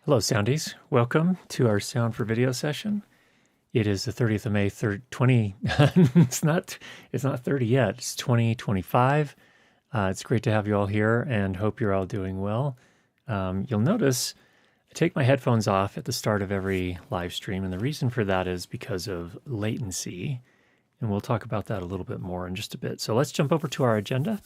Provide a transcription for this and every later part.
Hello, Soundies. Welcome to our Sound for Video session. It is the 30th of May, 20. It's not 30 yet. It's 2025. It's great to have you all here and hope you're all doing well. You'll notice I take my headphones off at the start of every live stream, and the reason for that is because of latency. And we'll talk about that a little bit more in just a bit. So let's jump over to our agenda.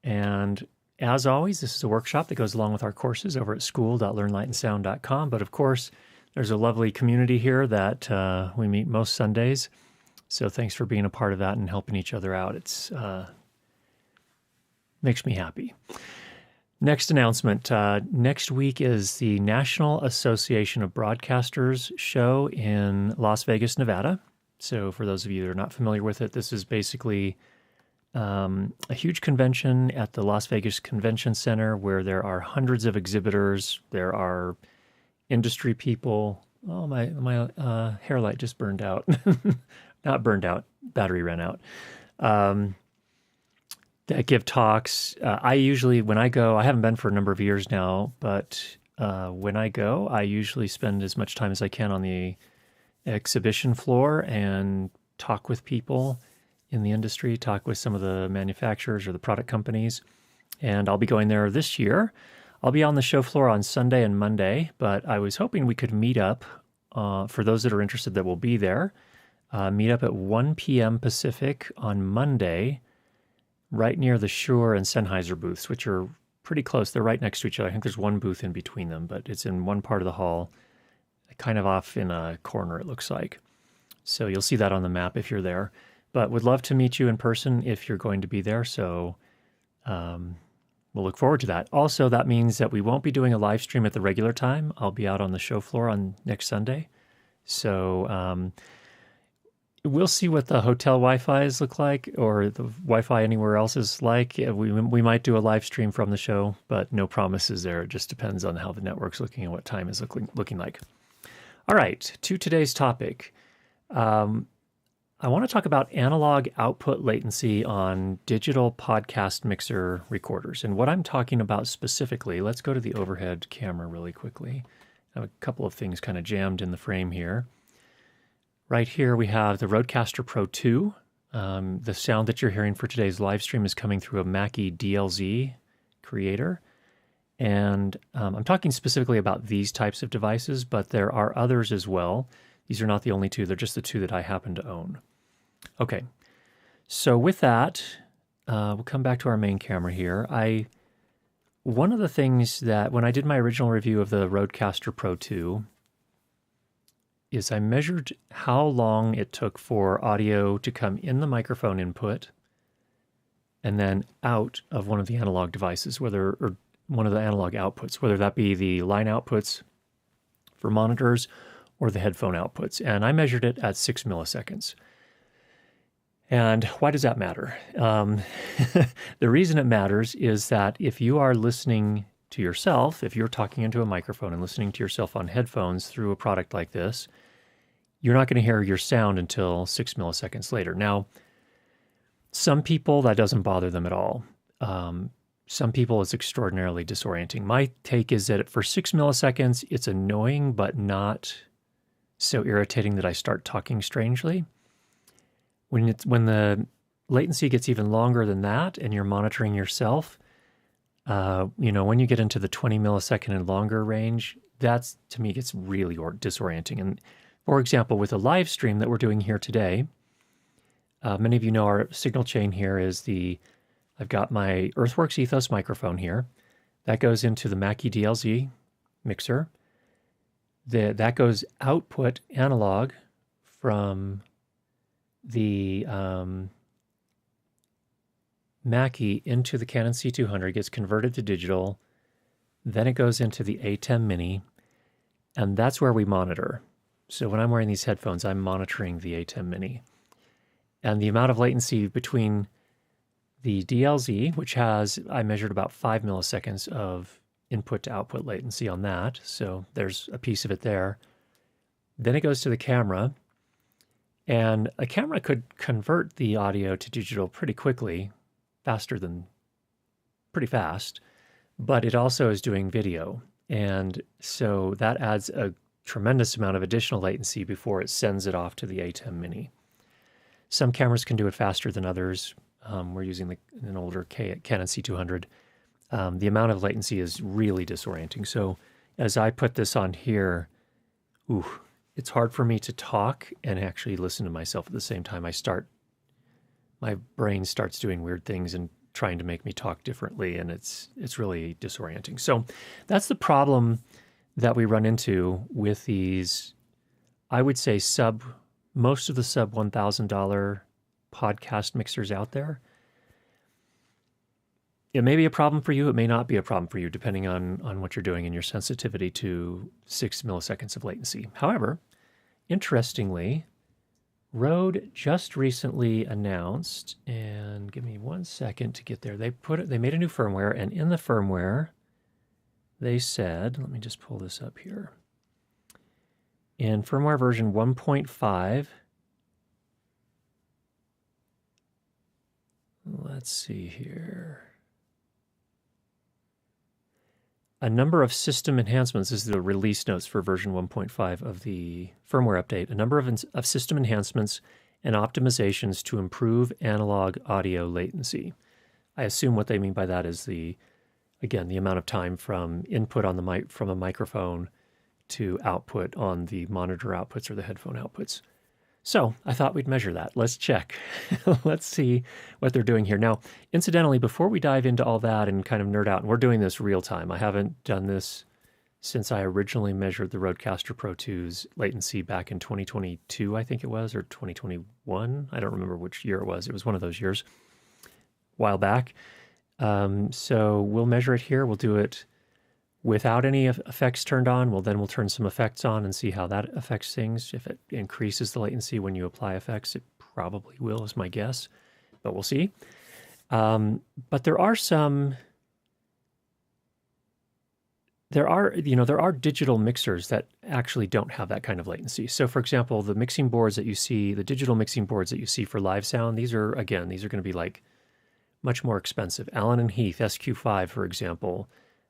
And as always, this is a workshop that goes along with our courses over at school.learnlightandsound.com. But of course, there's a lovely community here that we meet most Sundays. So thanks for being a part of that and helping each other out. It's makes me happy. Next announcement. Next week is the National Association of Broadcasters show in Las Vegas, Nevada. So for those of you that are not familiar with it, this is basically a huge convention at the Las Vegas Convention Center where there are hundreds of exhibitors. There are industry people. Oh, my hair light just burned out. Not burned out, battery ran out. That give talks. I usually, when I go, I haven't been for a number of years now, but when I go, I usually spend as much time as I can on the exhibition floor and talk with people in the industry, talk with some of the manufacturers or the product companies. And I'll be going there this year. I'll be on the show floor on Sunday and Monday, but I was hoping we could meet up, for those that are interested that will be there, meet up at 1 p.m. Pacific on Monday, right near the Shure and Sennheiser booths, which are pretty close. They're right next to each other. I think there's one booth in between them, but it's in one part of the hall, kind of off in a corner, it looks like. So you'll see that on the map if you're there. But would love to meet you in person if you're going to be there. So we'll look forward to that. Also, that means that we won't be doing a live stream at the regular time. I'll be out on the show floor on next Sunday. So we'll see what the hotel Wi-Fi's look like or the Wi-Fi anywhere else is like. We might do a live stream from the show, but no promises there. It just depends on how the network's looking and what time is looking like. All right, to today's topic. I want to talk about analog output latency on digital podcast mixer recorders. And what I'm talking about specifically, let's go to the overhead camera really quickly. I have a couple of things kind of jammed in the frame here. Right here we have the Rodecaster Pro 2. The sound that you're hearing for today's live stream is coming through a Mackie DLZ creator. And I'm talking specifically about these types of devices, but there are others as well. These are not the only two. They're just the two that I happen to own. Okay, so with that, we'll come back to our main camera here. One of the things that, when I did my original review of the Rodecaster Pro 2, is I measured how long it took for audio to come in the microphone input and then out of one of the analog devices, or one of the analog outputs, whether that be the line outputs for monitors or the headphone outputs. And I measured it at 6 milliseconds. And why does that matter? The reason it matters is that if you are listening to yourself, if you're talking into a microphone and listening to yourself on headphones through a product like this, you're not going to hear your sound until 6 milliseconds later. Now, some people, that doesn't bother them at all. Some people, it's extraordinarily disorienting. My take is that for 6 milliseconds, it's annoying, but not so irritating that I start talking strangely. When the latency gets even longer than that and you're monitoring yourself, when you get into the 20 millisecond and longer range, that's, to me, gets really disorienting. And for example, with a live stream that we're doing here today, many of you know our signal chain here is I've got my Earthworks Ethos microphone here. That goes into the Mackie DLZ mixer. That goes output analog from the Mackie into the Canon C200, gets converted to digital, then it goes into the A10 Mini, and that's where we monitor. So when I'm wearing these headphones, I'm monitoring the A10 Mini. And the amount of latency between the DLZ, which I measured about 5 milliseconds of input to output latency on that, so there's a piece of it there. Then it goes to the camera, and a camera could convert the audio to digital pretty quickly, pretty fast, but it also is doing video. And so that adds a tremendous amount of additional latency before it sends it off to the ATEM Mini. Some cameras can do it faster than others. We're using an older Canon C200. The amount of latency is really disorienting. So as I put this on here, it's hard for me to talk and actually listen to myself at the same time. My brain starts doing weird things and trying to make me talk differently, and it's really disorienting. So that's the problem that we run into with these, I would say most of the sub $1,000 podcast mixers out there. It may be a problem for you. It may not be a problem for you, depending on what you're doing and your sensitivity to 6 milliseconds of latency. However, interestingly, Rode just recently announced, and give me 1 second to get there. They made a new firmware, and in the firmware, they said, let me just pull this up here. In firmware version 1.5, let's see here. A number of system enhancements, this is the release notes for version 1.5 of the firmware update, a number of system enhancements and optimizations to improve analog audio latency. I assume what they mean by that is the amount of time from input on the from a microphone to output on the monitor outputs or the headphone outputs. So I thought we'd measure that. Let's check. Let's see what they're doing here. Now, incidentally, before we dive into all that and kind of nerd out, and we're doing this real time. I haven't done this since I originally measured the Rodecaster Pro 2's latency back in 2022, I think it was, or 2021. I don't remember which year it was. It was one of those years, a while back. So we'll measure it here. We'll do it without any effects turned on. We'll turn some effects on and see how that affects things. If it increases the latency when you apply effects, it probably will, is my guess, but we'll see. But there are digital mixers that actually don't have that kind of latency. So for example, the mixing boards that you see, the digital mixing boards that you see for live sound, these are going to be like much more expensive. Allen and Heath SQ5, for example,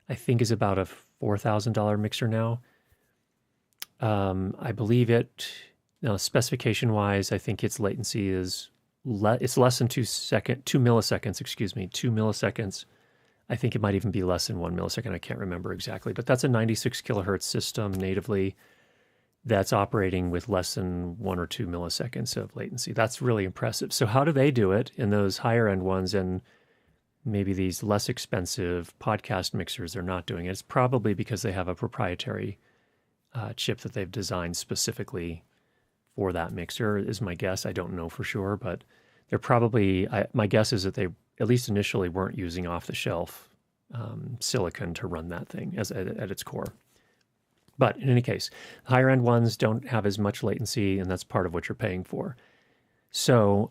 I think is about a $4,000 mixer now. I believe specification-wise, I think its latency is it's less than 2 milliseconds, 2 milliseconds. I think it might even be less than 1 millisecond. I can't remember exactly, but that's a 96 kilohertz system natively that's operating with less than 1 or 2 milliseconds of latency. That's really impressive. So how do they do it in those higher end ones and maybe these less expensive podcast mixers are not doing it? It's probably because they have a proprietary chip that they've designed specifically for that mixer, is my guess. I don't know for sure, but they're probably, my guess is that they, at least initially, weren't using off-the-shelf silicon to run that thing at its core. But in any case, higher-end ones don't have as much latency, and that's part of what you're paying for. So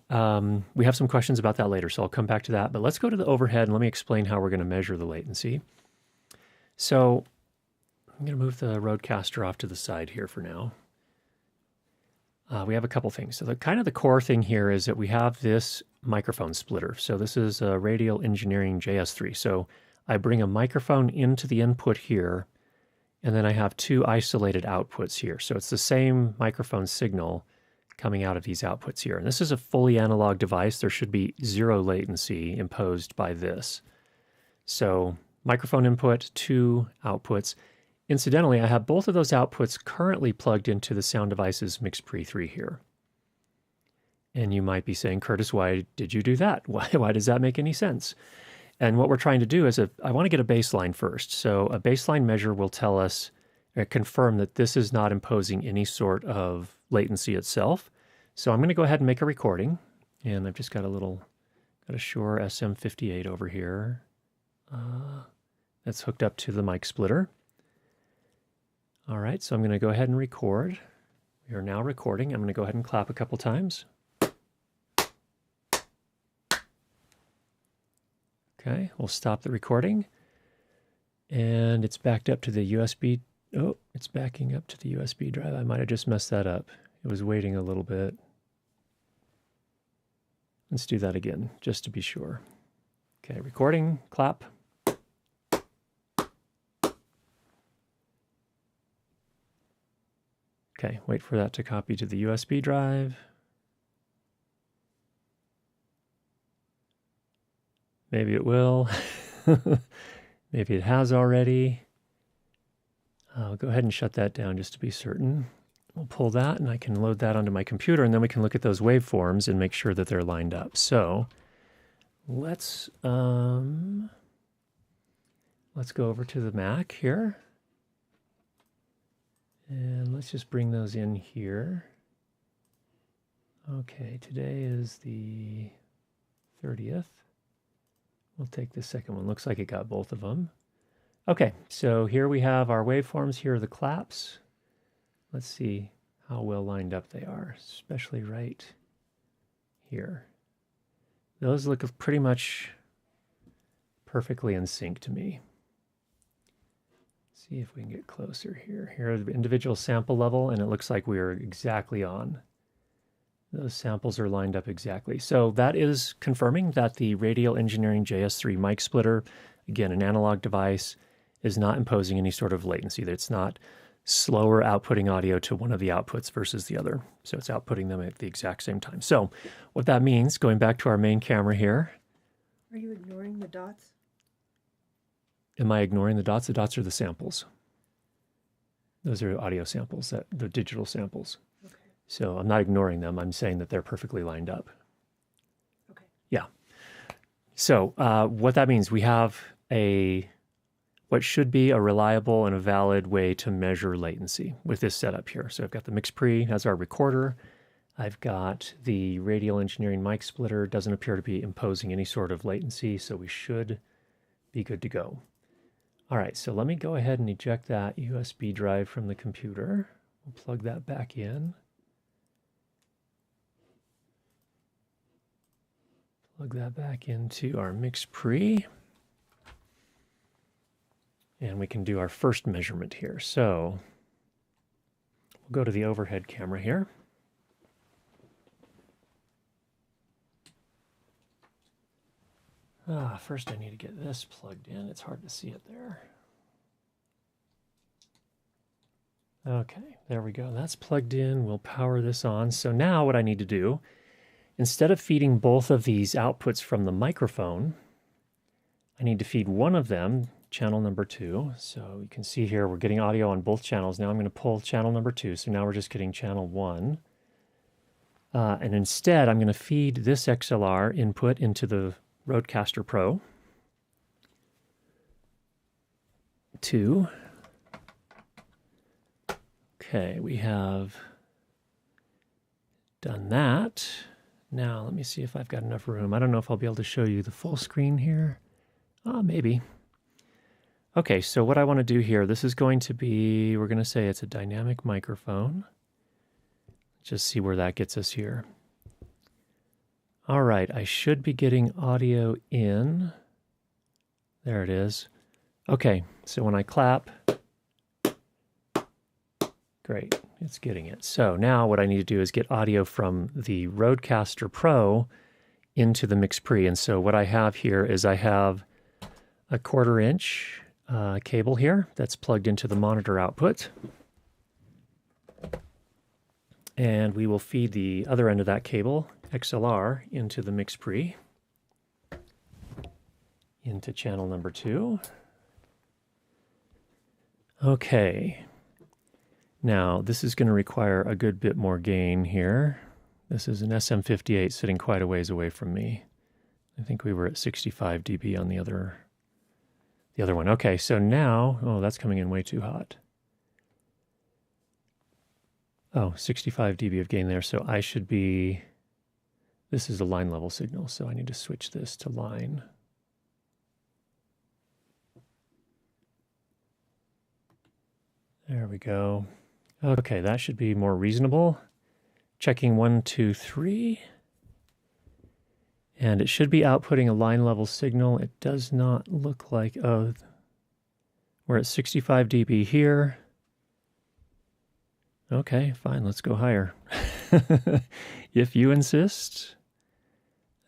we have some questions about that later, so I'll come back to that. But let's go to the overhead, and let me explain how we're going to measure the latency. So I'm going to move the Rodecaster off to the side here for now. We have a couple things. So the core thing here is that we have this microphone splitter. So this is a Radial Engineering JS3. So I bring a microphone into the input here, and then I have two isolated outputs here. So it's the same microphone signal coming out of these outputs here. And this is a fully analog device. There should be zero latency imposed by this. So microphone input, two outputs. Incidentally, I have both of those outputs currently plugged into the Sound Devices MixPre 3 here. And you might be saying, Curtis, why did you do that? Why does that make any sense? And what we're trying to do is I want to get a baseline first. So a baseline measure will tell us, confirm that this is not imposing any sort of latency itself. So I'm going to go ahead and make a recording. And I've just got a Shure SM58 over here. That's hooked up to the mic splitter. All right, so I'm going to go ahead and record. We are now recording. I'm going to go ahead and clap a couple times. Okay, we'll stop the recording. And it's backed up to the USB. Oh, it's backing up to the USB drive. I might have just messed that up. It was waiting a little bit. Let's do that again, just to be sure. Okay, recording, clap. Okay, wait for that to copy to the USB drive. Maybe it will. Maybe it has already. I'll go ahead and shut that down just to be certain. We'll pull that and I can load that onto my computer, and then we can look at those waveforms and make sure that they're lined up. So let's go over to the Mac here. And let's just bring those in here. Okay, today is the 30th. We'll take the second one. Looks like it got both of them. Okay, so here we have our waveforms. Here are the claps. Let's see how well lined up they are, especially right here. Those look pretty much perfectly in sync to me. See if we can get closer here. Here are the individual sample level, and it looks like we are exactly on. Those samples are lined up exactly. So that is confirming that the Radial Engineering JS3 mic splitter, again, an analog device, is not imposing any sort of latency. It's not slower outputting audio to one of the outputs versus the other. So it's outputting them at the exact same time. So what that means, going back to our main camera here. Are you ignoring the dots? Am I ignoring the dots? The dots are the samples. Those are audio samples, they're digital samples. Okay. So I'm not ignoring them. I'm saying that they're perfectly lined up. Okay. Yeah. So what that means, we have what should be a reliable and a valid way to measure latency with this setup here. So I've got the mix pre as our recorder. I've got the Radial Engineering mic splitter. Doesn't appear to be imposing any sort of latency, so we should be good to go. All right, so let me go ahead and eject that USB drive from the computer. We'll plug that back in. Plug that back into our mix pre. And we can do our first measurement here. So we'll go to the overhead camera here. First I need to get this plugged in. It's hard to see it there. Okay, there we go. That's plugged in. We'll power this on. So now what I need to do, instead of feeding both of these outputs from the microphone, I need to feed one of them, channel number 2. So you can see here we're getting audio on both channels. Now I'm going to pull channel number 2. So now we're just getting channel 1. And instead I'm going to feed this XLR input into the Rodecaster Pro 2. Okay, we have done that. Now let me see if I've got enough room. I don't know if I'll be able to show you the full screen here. Maybe. Okay, so what I want to do here, this is going to be, we're going to say it's a dynamic microphone. Just see where that gets us here. All right, I should be getting audio in. There it is. Okay, so when I clap, great, it's getting it. So now what I need to do is get audio from the Rodecaster Pro into the mix pre. And so what I have here is I have a 1/4 inch cable here that's plugged into the monitor output. And we will feed the other end of that cable, XLR, into the mix pre, into channel number 2. Okay. Now, this is going to require a good bit more gain here. This is an SM58 sitting quite a ways away from me. I think we were at 65 dB on the other one. Okay, so now, that's coming in way too hot. 65 dB of gain there, so I should be, this is a line level signal, so I need to switch this to line. There we go. Okay, that should be more reasonable. Checking 1, 2, 3. And it should be outputting a line level signal. It does not look like, we're at 65 dB here. Okay, fine, let's go higher. If you insist.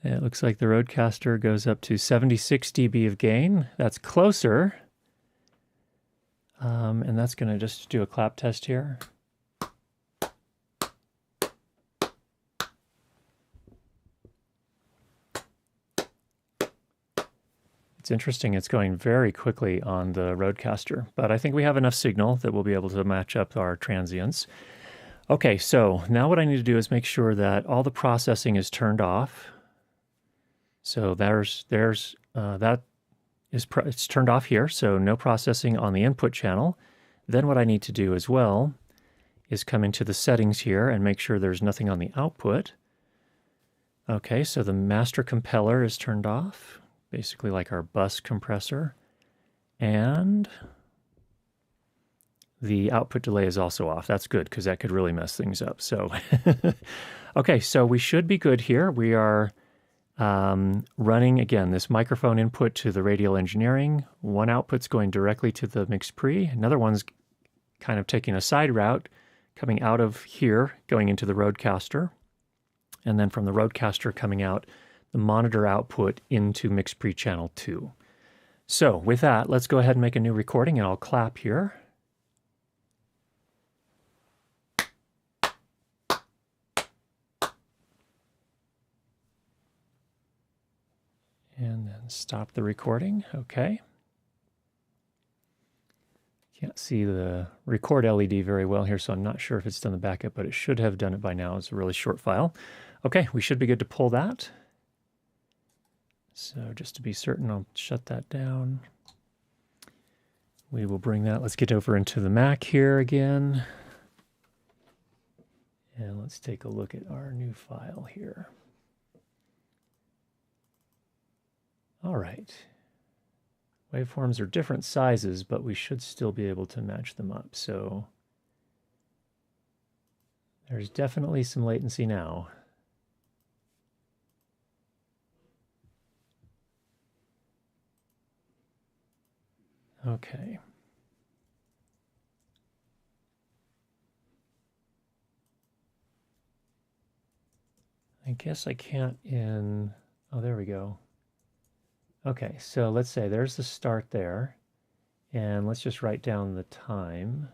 It looks like the Rodecaster goes up to 76 dB of gain. That's closer. And that's going to just do a clap test here. It's interesting. It's going very quickly on the Roadcaster, but I think we have enough signal that we'll be able to match up our transients. Okay, so now what I need to do is make sure that all the processing is turned off. So it's turned off here, so no processing on the input channel. Then what I need to do as well is come into the settings here and make sure there's nothing on the output. Okay, so the master compeller is turned off, basically like our bus compressor. And the output delay is also off. That's good because that could really mess things up. So, okay, so we should be good here. We are running, again, this microphone input to the radial engineering. One output's going directly to the mixed pre. Another one's kind of taking a side route, coming out of here, going into the Roadcaster. And then from the Roadcaster coming out, the monitor output into mixed pre channel 2. So with that, let's go ahead and make a new recording, and I'll clap here. And then stop the recording. Okay. Can't see the record LED very well here, so I'm not sure if it's done the backup, but it should have done it by now. It's a really short file. Okay, we should be good to pull that. So just to be certain, I'll shut that down. We will bring that. Let's get over into the Mac here again. And let's take a look at our new file here. All right. Waveforms are different sizes, but we should still be able to match them up. So there's definitely some latency now. Okay. I guess I can't oh, there we go. Okay, so let's say there's the start there, and let's just write down the time.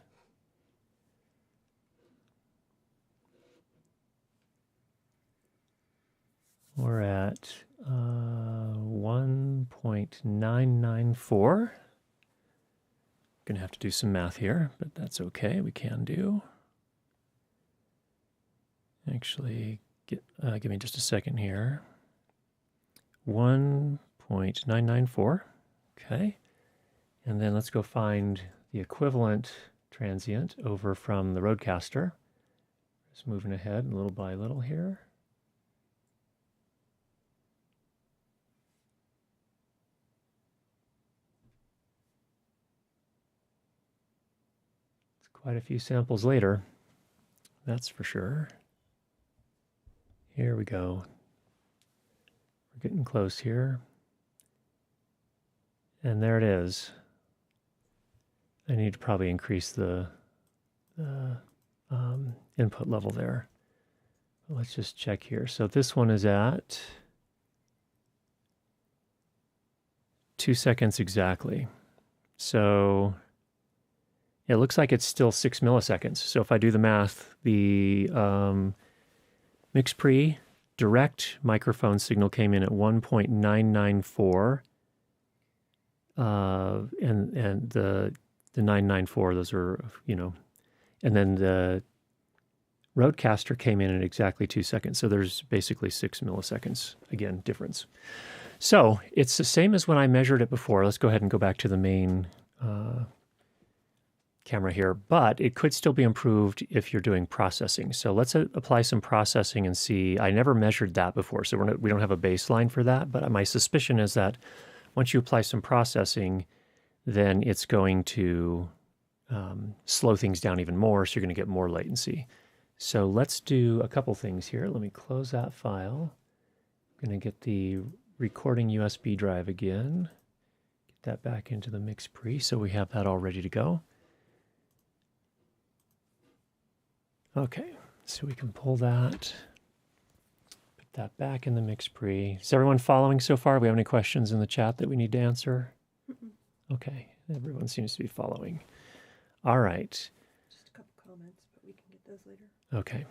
We're at 1.994. Gonna have to do some math here, but that's okay, we can do. Actually, give me just a second here. 1.994, okay. And then let's go find the equivalent transient over from the Roadcaster. Just moving ahead little by little here. It's quite a few samples later, that's for sure. Here we go. We're getting close here. And there it is. I need to probably increase the input level there. Let's just check here. So this one is at 2 seconds exactly. So it looks like it's still 6 milliseconds. So if I do the math, the mix pre direct microphone signal came in at 1.994, and the 994, those are, you know, and then the Roadcaster came in at exactly 2 seconds. So there's basically 6 milliseconds, again, difference. So it's the same as when I measured it before. Let's go ahead and go back to the main camera here, but it could still be improved if you're doing processing. So let's apply some processing and see. I never measured that before, so we don't have a baseline for that, but my suspicion is that once you apply some processing, then it's going to slow things down even more, so you're going to get more latency. So let's do a couple things here. Let me close that file. I'm going to get the recording USB drive again, get that back into the mix pre, so we have that all ready to go. Okay, so we can pull that, put that back in the mix pre. Is everyone following so far? Do we have any questions in the chat that we need to answer? Okay, everyone seems to be following. All right. Just a couple comments, but we can get those later. Okay.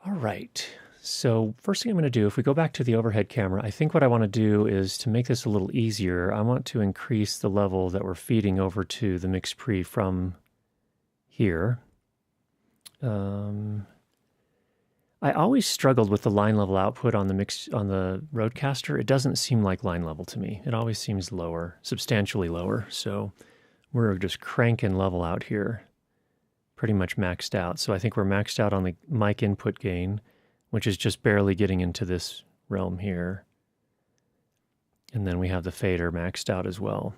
All right. so first thing I'm going to do, if we go back to the overhead camera, I think what I want to do is to make this a little easier, I want to increase the level that we're feeding over to the mix pre from here. I always struggled with the line level output on the Rodecaster. It doesn't seem like line level to me. It always seems lower, substantially lower. So we're just cranking level out here, pretty much maxed out. So I think we're maxed out on the mic input gain, which is just barely getting into this realm here. And then we have the fader maxed out as well.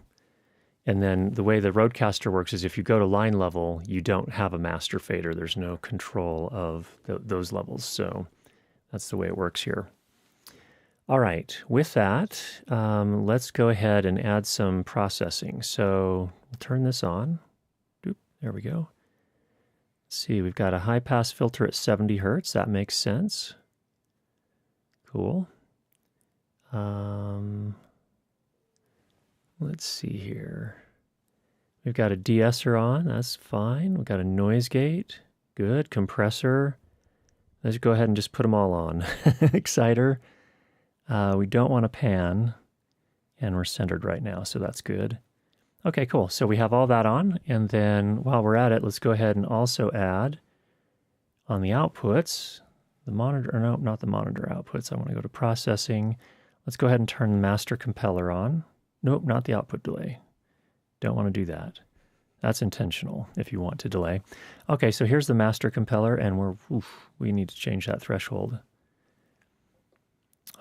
And then the way the Rodecaster works is if you go to line level, you don't have a master fader. There's no control of those levels. So that's the way it works here. All right, with that, let's go ahead and add some processing. So we'll turn this on. Oop, there we go. Let's see, we've got a high pass filter at 70 Hertz. That makes sense. Cool. Let's see here. We've got a de-esser on, that's fine. We've got a noise gate, good. Compressor. Let's go ahead and just put them all on. Exciter. We don't want to pan, and we're centered right now, so that's good. Okay, cool. So we have all that on, and then while we're at it, let's go ahead and also add on the outputs, the monitor, or no, not the monitor outputs. I want to go to processing. Let's go ahead and turn the master compeller on. Nope, not the output delay. Don't want to do that. That's intentional if you want to delay. Okay, so here's the master compeller, and we need to change that threshold.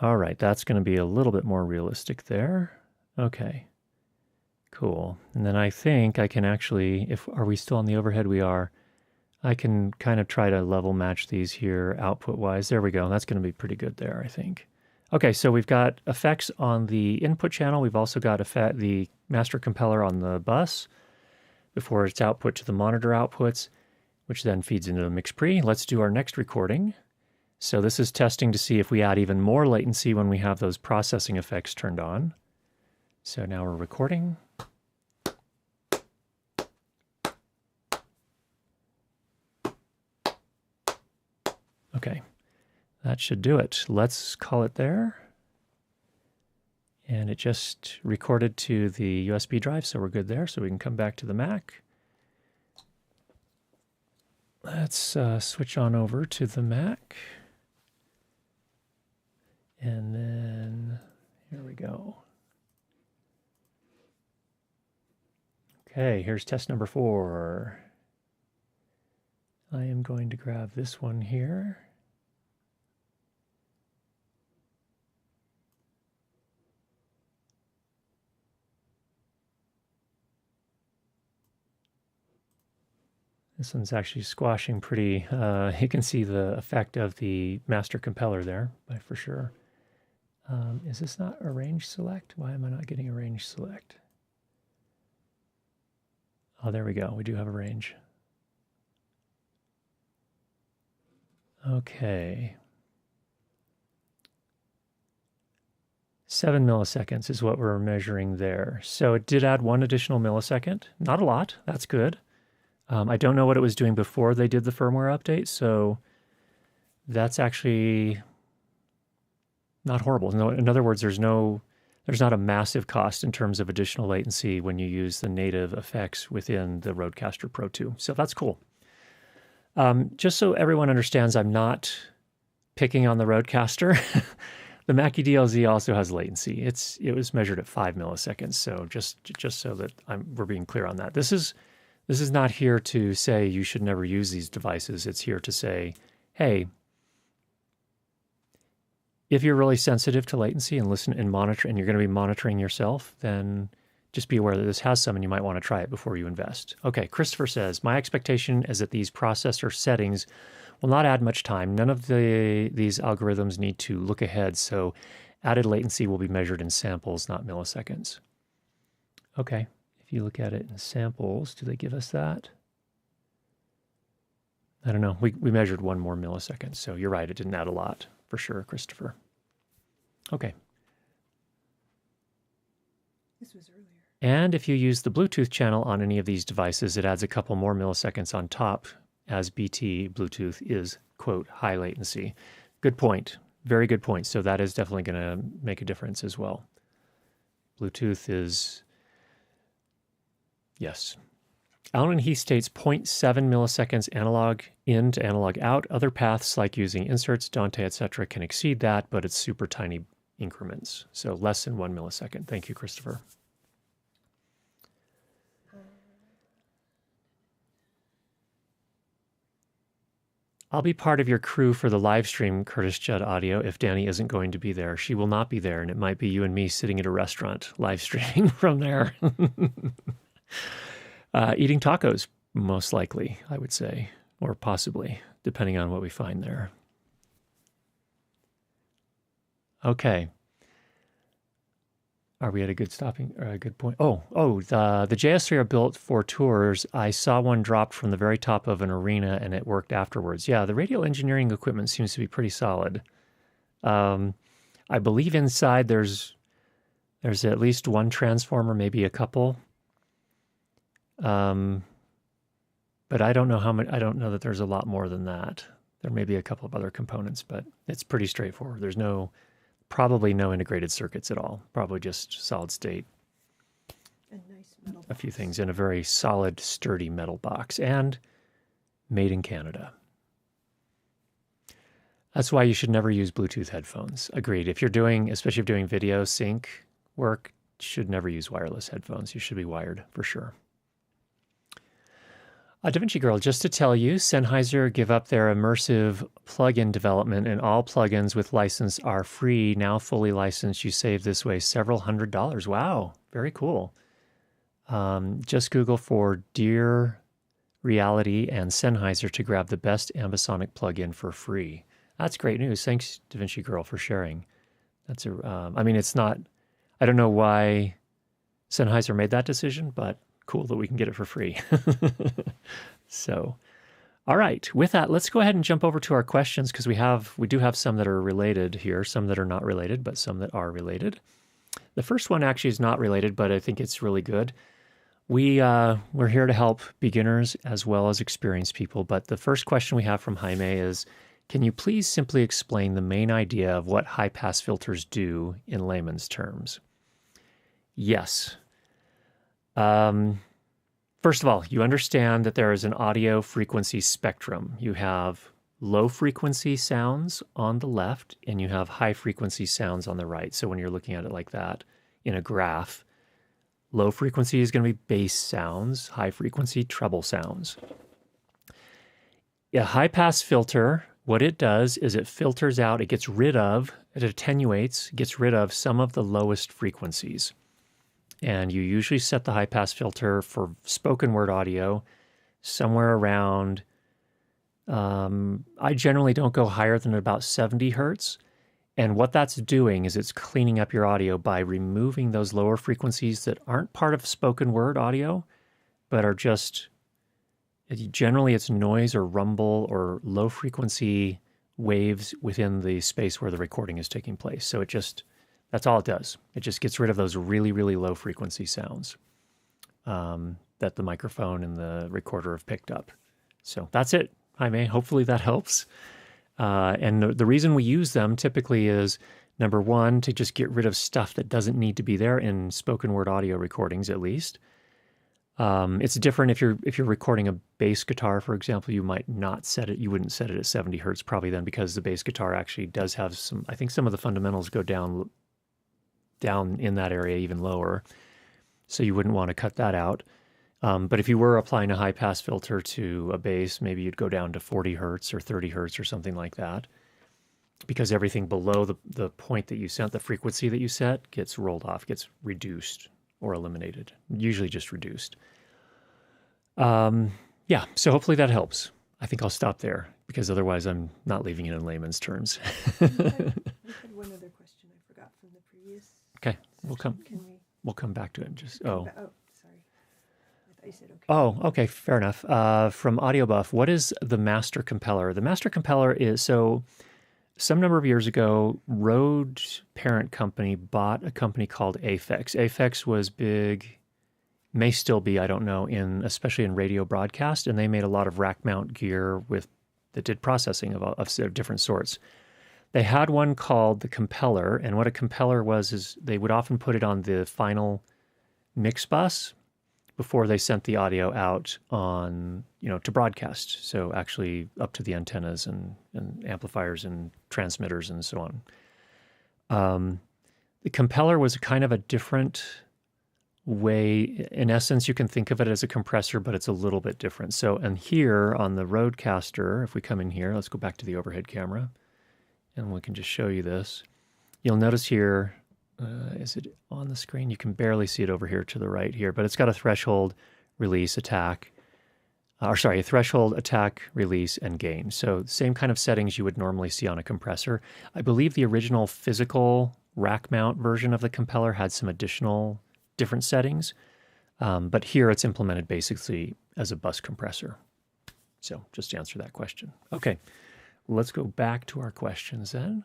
All right, that's going to be a little bit more realistic there. Okay, cool. And then I think I can actually, are we still on the overhead? We are. I can kind of try to level match these here output-wise. There we go. That's going to be pretty good there, I think. Okay, so we've got effects on the input channel. We've also got the master compeller on the bus before it's output to the monitor outputs, which then feeds into the mix pre. Let's do our next recording. So this is testing to see if we add even more latency when we have those processing effects turned on. So now we're recording. Okay. That should do it. Let's call it there. And it just recorded to the USB drive, so we're good there. So we can come back to the Mac. Let's switch on over to the Mac. And then here we go. Okay, here's test number 4. I am going to grab this one here. This one's actually squashing pretty, you can see the effect of the master compeller there, for sure. Is this not a range select? Why am I not getting a range select? Oh, there we go. We do have a range. Okay. 7 milliseconds is what we're measuring there. So it did add 1 additional millisecond. Not a lot. That's good. I don't know what it was doing before they did the firmware update, so that's actually not horrible. No, in other words, there's not a massive cost in terms of additional latency when you use the native effects within the Rodecaster Pro 2. So that's cool. Just so everyone understands, I'm not picking on the Rodecaster. The Mackie DLZ also has latency. It was measured at 5 milliseconds. So just so that we're being clear on that. This is not here to say you should never use these devices. It's here to say, hey, if you're really sensitive to latency and listen and monitor, and you're going to be monitoring yourself, then just be aware that this has some and you might want to try it before you invest. Okay, Christopher says, my expectation is that these processor settings will not add much time. None of these algorithms need to look ahead, so added latency will be measured in samples, not milliseconds. Okay. If you look at it in samples, do they give us that? I don't know. We measured 1 more millisecond, so you're right. It didn't add a lot, for sure, Christopher. Okay. This was earlier. And if you use the Bluetooth channel on any of these devices, it adds a couple more milliseconds on top, as BT Bluetooth is, quote, high latency. Good point. Very good point. So that is definitely going to make a difference as well. Bluetooth is, yes. Alan Heath states 0.7 milliseconds analog in to analog out. Other paths like using inserts, Dante, etc. can exceed that, but it's super tiny increments. So less than 1 millisecond. Thank you, Christopher. I'll be part of your crew for the live stream, Curtis Judd Audio, if Danny isn't going to be there. She will not be there, and it might be you and me sitting at a restaurant live streaming from there. Eating tacos, most likely, I would say, or possibly, depending on what we find there. Okay. Are we at a good point? The JS3 are built for tours. I saw one dropped from the very top of an arena and it worked afterwards. Yeah, the radio engineering equipment seems to be pretty solid. I believe inside there's at least one transformer, maybe a couple. But I don't know how much. I don't know that there's a lot more than that. There may be a couple of other components, but it's pretty straightforward. There's probably no integrated circuits at all. Probably just solid state. A nice metal box. A few things in a very solid, sturdy metal box, and made in Canada. That's why you should never use Bluetooth headphones. Agreed. Especially if you're doing video sync work, you should never use wireless headphones. You should be wired for sure. DaVinci Girl, just to tell you, Sennheiser give up their immersive plugin development, and all plugins with license are free, now fully licensed. You save this way several $100s. Wow, very cool. Just Google for Dear Reality and Sennheiser to grab the best ambisonic plugin for free. That's great news. Thanks, DaVinci Girl, for sharing. It's not, I don't know why Sennheiser made that decision, but cool that we can get it for free. So, all right. With that, let's go ahead and jump over to our questions because we do have some that are related here, some that are not related, but some that are related. The first one actually is not related, but I think it's really good. We're here to help beginners as well as experienced people. But the first question we have from Jaime is, can you please simply explain the main idea of what high-pass filters do in layman's terms? Yes. First of all, you understand that there is an audio frequency spectrum. You have low frequency sounds on the left and you have high frequency sounds on the right. So when you're looking at it like that in a graph, low frequency is going to be bass sounds, high frequency treble sounds. A high pass filter, what it does is it filters out, it attenuates, gets rid of some of the lowest frequencies. And you usually set the high-pass filter for spoken word audio somewhere around, I generally don't go higher than about 70 hertz. And what that's doing is it's cleaning up your audio by removing those lower frequencies that aren't part of spoken word audio, but are just, generally it's noise or rumble or low-frequency waves within the space where the recording is taking place. So that's all it does. It just gets rid of those really, really low frequency sounds that the microphone and the recorder have picked up. So that's it, Jaime. Hopefully that helps. And the reason we use them typically is, number one, to just get rid of stuff that doesn't need to be there in spoken word audio recordings, at least. It's different if you're recording a bass guitar, for example. You might not set it. You wouldn't set it at 70 hertz probably then, because the bass guitar actually does have some. I think some of the fundamentals go down in that area even lower, so you wouldn't want to cut that out. But if you were applying a high-pass filter to a bass, maybe you'd go down to 40 hertz or 30 hertz or something like that, because everything below the point that you set, the frequency that you set, gets rolled off, gets reduced or eliminated, usually just reduced. Yeah, so hopefully that helps. I think I'll stop there, because otherwise I'm not leaving it in layman's terms. We had one other question I forgot from the previous. Okay, session. we'll come back to it. Oh, sorry. I thought you said okay. Oh, okay, fair enough. From AudioBuff, what is the master compeller? The master compeller is, so some number of years ago, Rode's parent company bought a company called Aphex. Aphex was big, may still be, I don't know, especially in radio broadcast, and they made a lot of rack mount gear that did processing of different sorts. They had one called the compeller, and what a compeller was is they would often put it on the final mix bus before they sent the audio out on, to broadcast. So actually up to the antennas and amplifiers and transmitters and so on. The compeller was kind of a different way. In essence, you can think of it as a compressor, but it's a little bit different. So, and here on the Rodecaster, if we come in here, let's go back to the overhead camera, and we can just show you this. You'll notice here, is it on the screen? You can barely see it over here to the right here, but it's got a threshold, release, attack, a threshold, attack, release, and gain. So same kind of settings you would normally see on a compressor. I believe the original physical rack mount version of the compeller had some additional different settings, but here it's implemented basically as a bus compressor. So just to answer that question. Okay, let's go back to our questions then.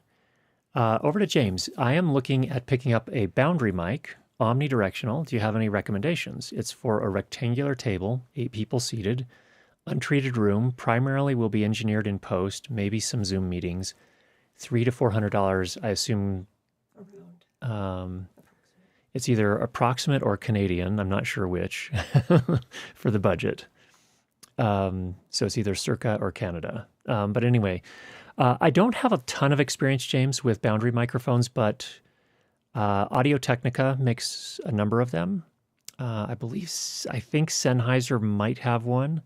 Over to James. I am looking at picking up a boundary mic, omnidirectional. Do you have any recommendations? It's for a rectangular table, 8 people seated, untreated room, primarily will be engineered in post, maybe some Zoom meetings, $300 to $400. I assume it's either approximate or Canadian. I'm not sure which for the budget. So it's either circa or Canada. But anyway, I don't have a ton of experience, James, with boundary microphones, but Audio-Technica makes a number of them. I think Sennheiser might have one.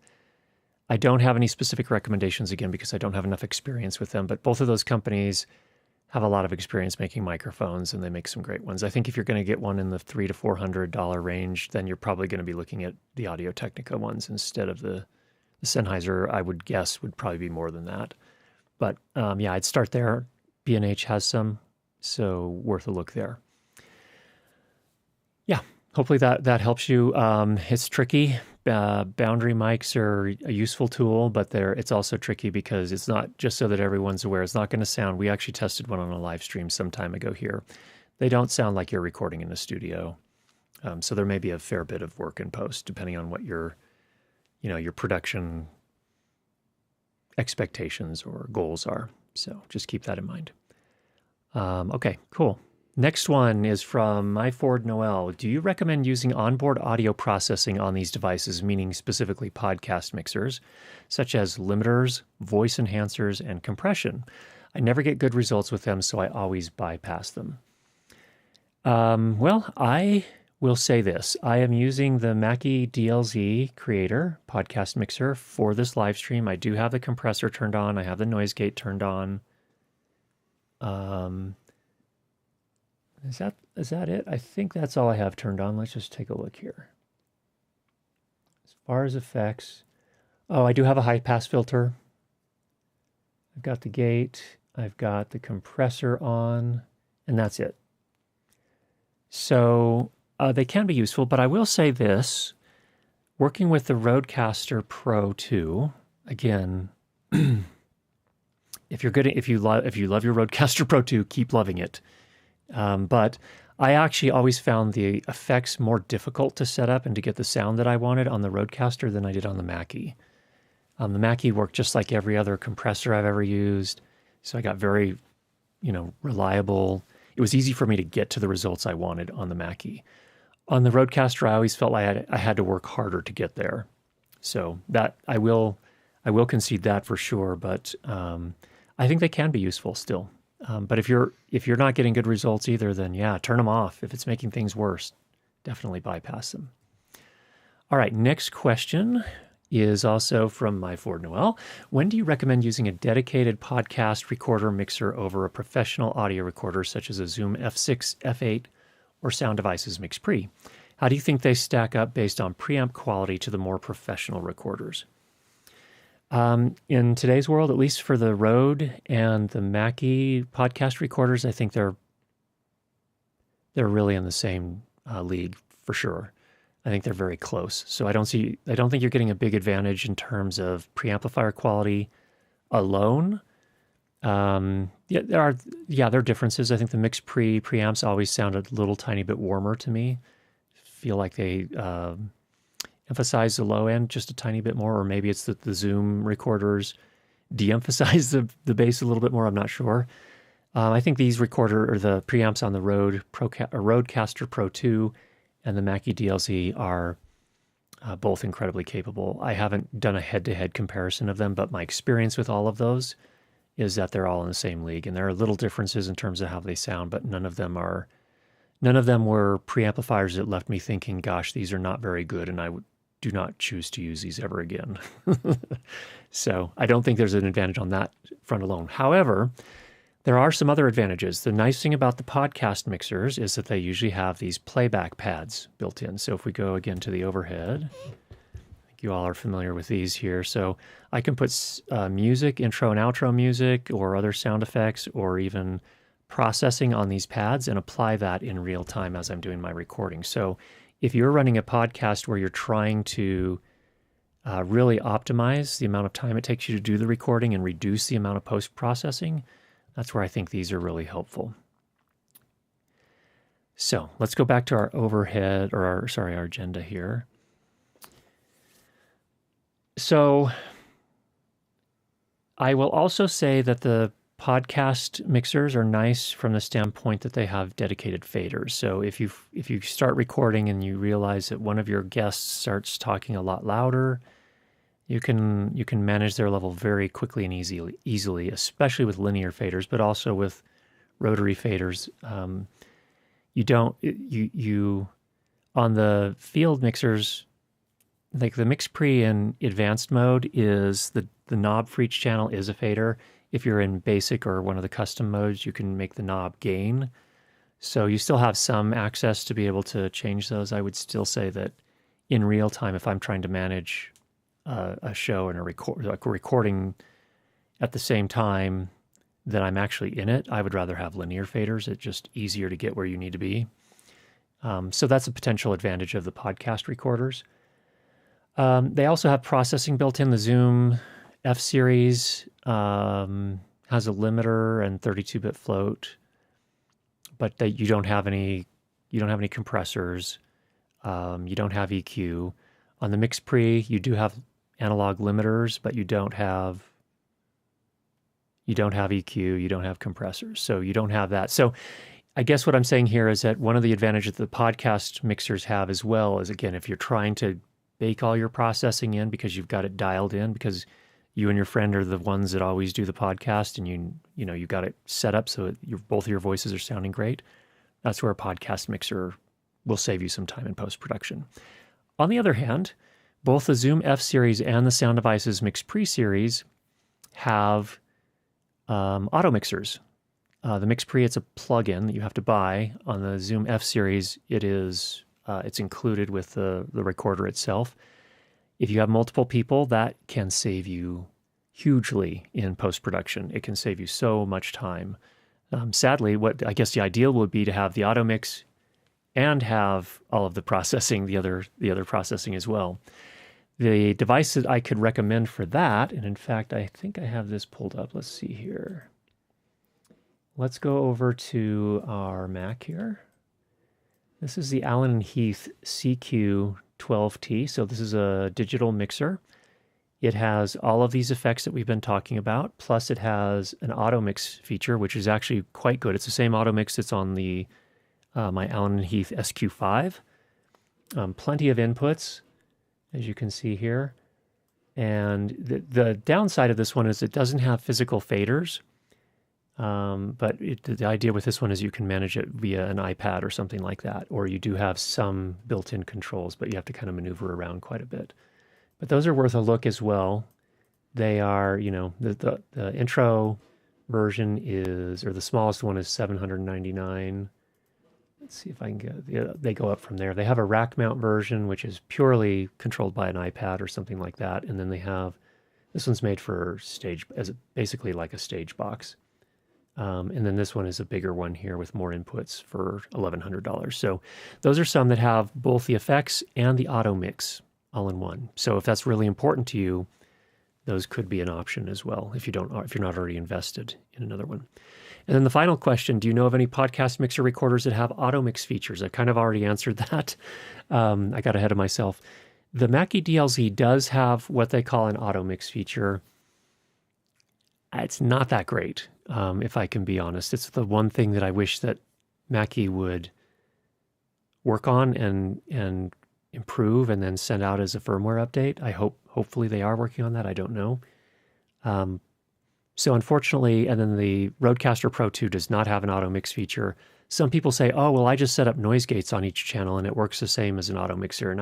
I don't have any specific recommendations, again, because I don't have enough experience with them, but both of those companies have a lot of experience making microphones, and they make some great ones. I think if you're going to get one in the $300 to $400 range, then you're probably going to be looking at the Audio-Technica ones instead of the Sennheiser. I would guess would probably be more than that. But yeah, I'd start there. B&H has some, so worth a look there. Yeah, hopefully that helps you. It's tricky. Boundary mics are a useful tool, but it's also tricky because it's not just so that everyone's aware. It's not going to sound. We actually tested one on a live stream some time ago here. They don't sound like you're recording in the studio. So there may be a fair bit of work in post, depending on what your production expectations or goals are. So just keep that in mind. Okay, cool. Next one is from My Ford Noel. Do you recommend using onboard audio processing on these devices, meaning specifically podcast mixers, such as limiters, voice enhancers, and compression? I never get good results with them, so I always bypass them. Well, I will say this. I am using the Mackie DLZ Creator podcast mixer for this live stream. I do have the compressor turned on. I have the noise gate turned on. Is that it? I think that's all I have turned on. Let's just take a look here. As far as effects, I do have a high pass filter. I've got the gate. I've got the compressor on, and that's it. So they can be useful, but I will say this: working with the Rodecaster Pro 2, again, if you love your Rodecaster Pro 2, keep loving it. But I actually always found the effects more difficult to set up and to get the sound that I wanted on the Rodecaster than I did on the Mackie. The Mackie worked just like every other compressor I've ever used, so I got very, reliable. It was easy for me to get to the results I wanted on the Mackie. On the Rodecaster, I always felt like I had to work harder to get there. So that I will concede that for sure, but I think they can be useful still. But if you're not getting good results either, then yeah, turn them off. If it's making things worse, definitely bypass them. All right, next question is also from My Ford Noel. When do you recommend using a dedicated podcast recorder mixer over a professional audio recorder such as a Zoom F6, F8, or Sound Devices Mix Pre? How do you think they stack up based on preamp quality to the more professional recorders? In today's world, at least for the Rode and the Mackie podcast recorders, I think they're really in the same league for sure. I think they're very close. So I don't think you're getting a big advantage in terms of preamplifier quality alone. There are differences. I think the Mix preamps always sound a little tiny bit warmer to me. Feel like they emphasize the low end just a tiny bit more, or maybe it's that the Zoom recorders de-emphasize the bass a little bit more. I'm not sure. I think these recorder or the preamps on the Rodecaster Pro 2 and the Mackie DLZ are both incredibly capable. I haven't done a head-to-head comparison of them, but my experience with all of those is that they're all in the same league, and there are little differences in terms of how they sound, but none of them were preamplifiers that left me thinking, gosh, these are not very good, and do not choose to use these ever again. So I don't think there's an advantage on that front alone. However, there are some other advantages. The nice thing about the podcast mixers is that they usually have these playback pads built in. So if we go again to the overhead, I think you all are familiar with these here. So I can put music, intro and outro music, or other sound effects, or even processing on these pads and apply that in real time as I'm doing my recording. So if you're running a podcast where you're trying to really optimize the amount of time it takes you to do the recording and reduce the amount of post-processing, that's where I think these are really helpful. So let's go back to our overhead, or our agenda here. So I will also say that the podcast mixers are nice from the standpoint that they have dedicated faders. So if you start recording and you realize that one of your guests starts talking a lot louder, you can manage their level very quickly and easily, especially with linear faders, but also with rotary faders. You on the field mixers, like the mix pre in advanced mode, is the knob for each channel is a fader. If you're in basic or one of the custom modes, you can make the knob gain. So you still have some access to be able to change those. I would still say that in real time, if I'm trying to manage a show and a recording at the same time that I'm actually in it, I would rather have linear faders. It's just easier to get where you need to be. So that's a potential advantage of the podcast recorders. They also have processing built in. The Zoom F series has a limiter and 32-bit float, but you don't have any compressors. You don't have EQ. On the Mix Pre, you do have analog limiters, but you don't have EQ, you don't have compressors, so you don't have that. So I guess what I'm saying here is that one of the advantages that the podcast mixers have as well is, again, if you're trying to bake all your processing in because you've got it dialed in, because you and your friend are the ones that always do the podcast, and you got it set up so both of your voices are sounding great, that's where a podcast mixer will save you some time in post-production. On the other hand, both the Zoom F series and the Sound Devices Mix Pre series have auto mixers. The Mix Pre, it's a plugin that you have to buy. On the Zoom F series, it's included with the recorder itself. If you have multiple people, that can save you hugely in post-production. It can save you so much time. Sadly, what I guess the ideal would be to have the auto mix and have all of the processing, the other processing as well. The device that I could recommend for that, and in fact, I think I have this pulled up. Let's see here. Let's go over to our Mac here. This is the Allen & Heath CQ12T. So this is a digital mixer. It has all of these effects that we've been talking about, plus it has an auto mix feature, which is actually quite good. It's the same auto mix that's on the my Allen & Heath SQ5. Plenty of inputs, as you can see here. And the downside of this one is it doesn't have physical faders. But the idea with this one is you can manage it via an iPad or something like that, or you do have some built-in controls, but you have to kind of maneuver around quite a bit. But those are worth a look as well. They are, the intro version or the smallest one is $799. Let's see if I can get, they go up from there. They have a rack mount version, which is purely controlled by an iPad or something like that. And then they have, this one's made for basically like a stage box. And then this one is a bigger one here with more inputs for $1,100. So those are some that have both the effects and the auto mix all in one. So if that's really important to you, those could be an option as well if you're not already invested in another one. And then the final question, do you know of any podcast mixer recorders that have auto mix features? I kind of already answered that. I got ahead of myself. The Mackie DLZ does have what they call an auto mix feature. It's not that great. if I can be honest. It's the one thing that I wish that Mackie would work on and improve and then send out as a firmware update. Hopefully they are working on that. I don't know. So unfortunately, and then the Rodecaster Pro 2 does not have an auto mix feature. Some people say, oh, well, I just set up noise gates on each channel and it works the same as an auto mixer. And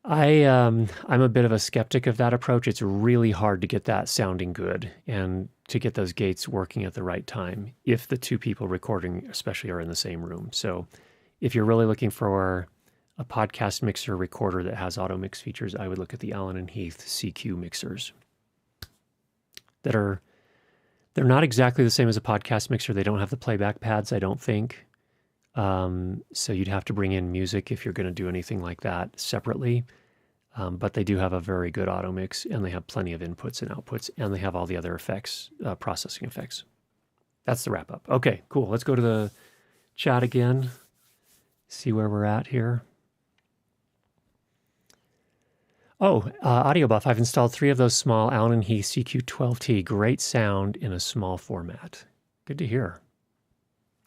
I'm a bit of a skeptic of that approach. It's really hard to get that sounding good and to get those gates working at the right time if the two people recording especially are in the same room. So if you're really looking for a podcast mixer recorder that has auto mix features, I would look at the Allen and Heath CQ mixers. They're not exactly the same as a podcast mixer. They don't have the playback pads, I don't think. So you'd have to bring in music if you're going to do anything like that separately. But they do have a very good auto mix, and they have plenty of inputs and outputs, and they have all the other effects, processing effects. That's the wrap up. Okay, cool. Let's go to the chat again, see where we're at here. Oh, Audio Buff. I've installed 3 of those small Allen and Heath CQ12T. Great sound in a small format. Good to hear.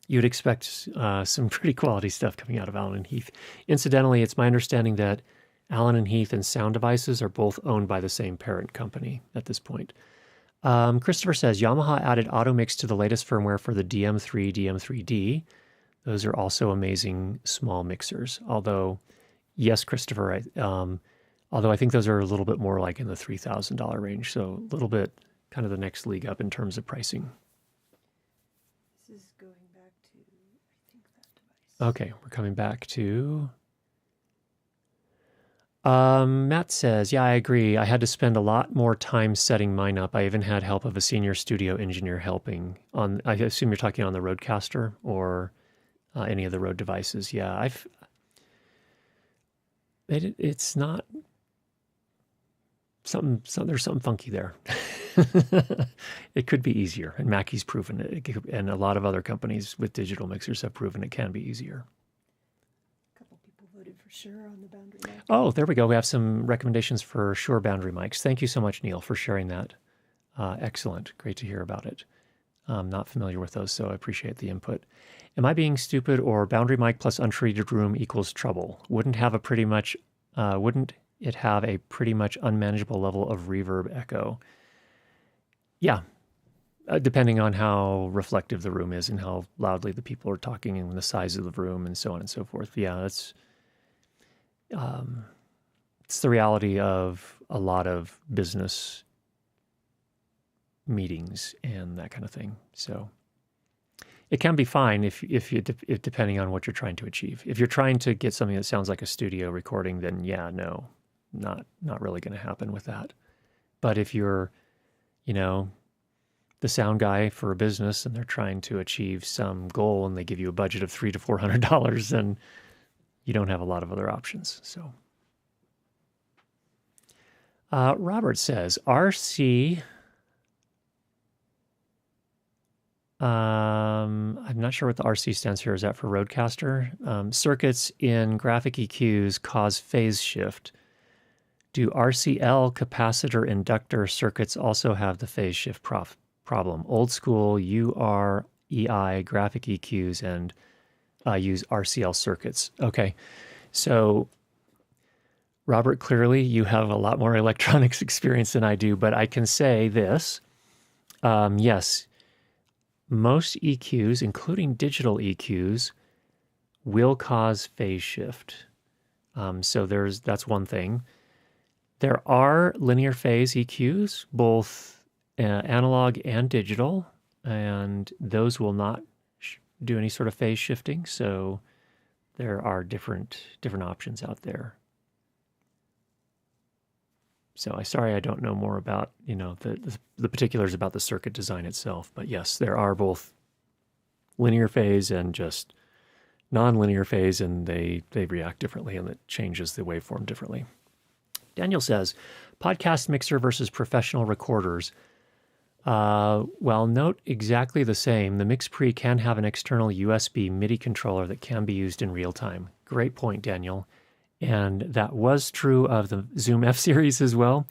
You'd expect some pretty quality stuff coming out of Allen and Heath. Incidentally, it's my understanding that Allen and Heath and Sound Devices are both owned by the same parent company at this point. Christopher says, Yamaha added auto mix to the latest firmware for the DM3, DM3D. Those are also amazing small mixers. Although, yes, Christopher, although I think those are a little bit more like in the $3,000 range. So a little bit kind of the next league up in terms of pricing. This is going back to, I think, that device. Okay, we're coming back to... Matt says, yeah, I agree. I had to spend a lot more time setting mine up. I even had help of a senior studio engineer helping on, I assume you're talking on the Rodecaster or any of the Rode devices. Yeah, it's not there's something funky there. It could be easier, and Mackie's proven it, and a lot of other companies with digital mixers have proven it can be easier. For sure on the boundary mic. Oh, there we go. We have some recommendations for Shure boundary mics. Thank you so much, Neil, for sharing that. Excellent. Great to hear about it. I'm not familiar with those, so I appreciate the input. Am I being stupid, or boundary mic plus untreated room equals trouble? Wouldn't it have a pretty much unmanageable level of reverb echo? Yeah, depending on how reflective the room is and how loudly the people are talking and the size of the room and so on and so forth. Yeah, it's the reality of a lot of business meetings and that kind of thing. So it can be fine if depending on what you're trying to achieve. If you're trying to get something that sounds like a studio recording, then yeah, no, not really going to happen with that. But if you're, the sound guy for a business and they're trying to achieve some goal and they give you a budget of $300 to $400, then you don't have a lot of other options. So, Robert says, RC, I'm not sure what the RC stands for. Is that for Rodecaster? Circuits in graphic EQs cause phase shift. Do RCL capacitor inductor circuits also have the phase shift problem? Old school UREI graphic EQs and use RCL circuits. Okay, so Robert, clearly you have a lot more electronics experience than I do, but I can say this. Yes, most EQs, including digital EQs, will cause phase shift. So that's one thing. There are linear phase EQs, both analog and digital, and those will not do any sort of phase shifting. So there are different options out there. So I don't know more about, the particulars about the circuit design itself, but yes, there are both linear phase and just non-linear phase, and they react differently, and it changes the waveform differently. Daniel says, podcast mixer versus professional recorders. While note exactly the same, the MixPre can have an external USB MIDI controller that can be used in real time. Great point, Daniel. And that was true of the Zoom F-Series as well.